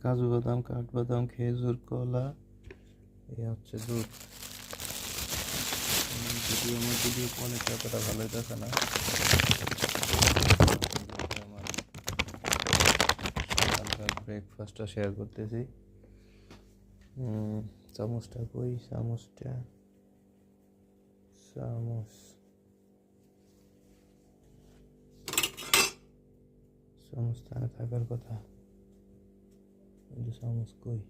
কাজু বাদাম, কাঠবাদাম, খেজুর, কলা, এই হচ্ছে দুধ। যদি আমার ভিডিও কোয়ালিটি অতটা ভালো হইতেছে না, আমার সকালকার ব্রেকফাস্টটা শেয়ার করতেছি। চামচটা কই, চামচটা চামচটা থাকার কথা, কিন্তু চামচ কই।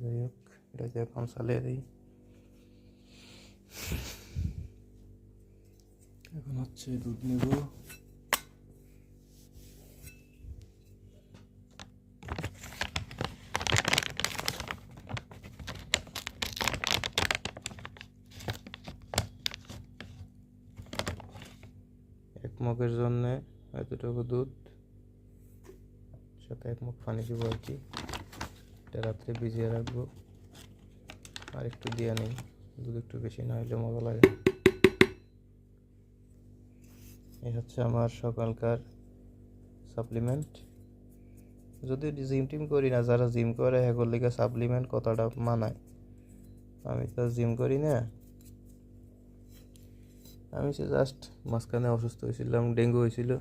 যাই হোক, এটাকে এখন চালিয়ে দিই। এখন হচ্ছে দুধ নেব। এক মগের জন্যে এতটুকু দুধ, সাথে এক মগ পানি দিব আর কি। এটা রাত্রে ভিজিয়ে রাখবো। আর একটু দিয়ে নেই, দুধ একটু বেশি না হলে মজা লাগে। এই হচ্ছে আমার সকালকার সাপ্লিমেন্ট। যদি জিম টিম করি না, যারা জিম করে এগুলোর লিগে সাপ্লিমেন্ট কথাটা মানায়। আমি তো জিম করি না, আমি সে জাস্ট মাঝখানে অসুস্থ হয়েছিলাম, ডেঙ্গু হয়েছিল,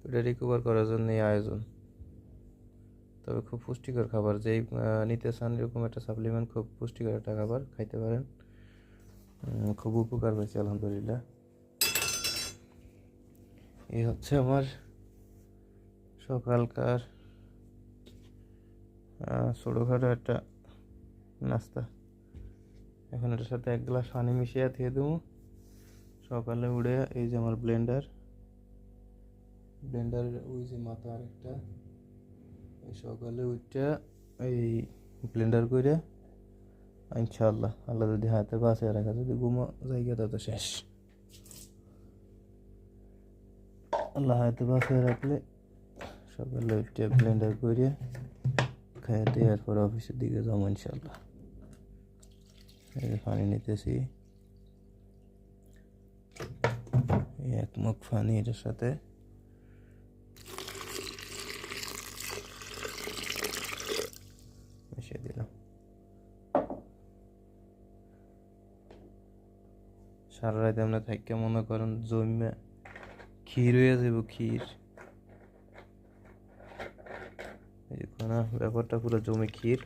ওটা রিকভার করার জন্য এই আয়োজন। তবে খুব পুষ্টিকর খাবার, যেই নিতে চান এরকম একটা সাপ্লিমেন্ট, খুব পুষ্টিকর একটা খাবার, খাইতে পারেন। খুব উপকার হয়েছে আলহামদুলিল্লাহ। এই হচ্ছে আমার সকালকার ছোটোখাটো একটা নাস্তা। এখন এটার সাথে 1 গ্লাস পানি মিশিয়ে দিয়ে দেবো। সকালে উঠে এই যে আমার ব্লেন্ডারের ওই যে মাথা আরেকটা, এই সকালে উঠে এই ব্লেন্ডার করে ইনশাআল্লাহ, আল্লাহ যদি হাতে বাঁচে রাখা, যদি ঘুমো জায়গাটা তো শেষ। আল্লাহ হাতে বাঁচে রাখলে সকালে উঠে ব্লেন্ডার করে খেয়ে দিয়ে এরপর অফিসের দিকে যাবো ইনশাআল্লাহ। এই পানি নিতেছি, এই 1 মগ পানি এটার সাথে মিশিয়ে দিলাম। সারা রাত আমরা থাইকা মনে করেন জমে ক্ষীর হয়ে যাব, ক্ষীর। এই ব্যাপারটা পুরো জমে ক্ষীর।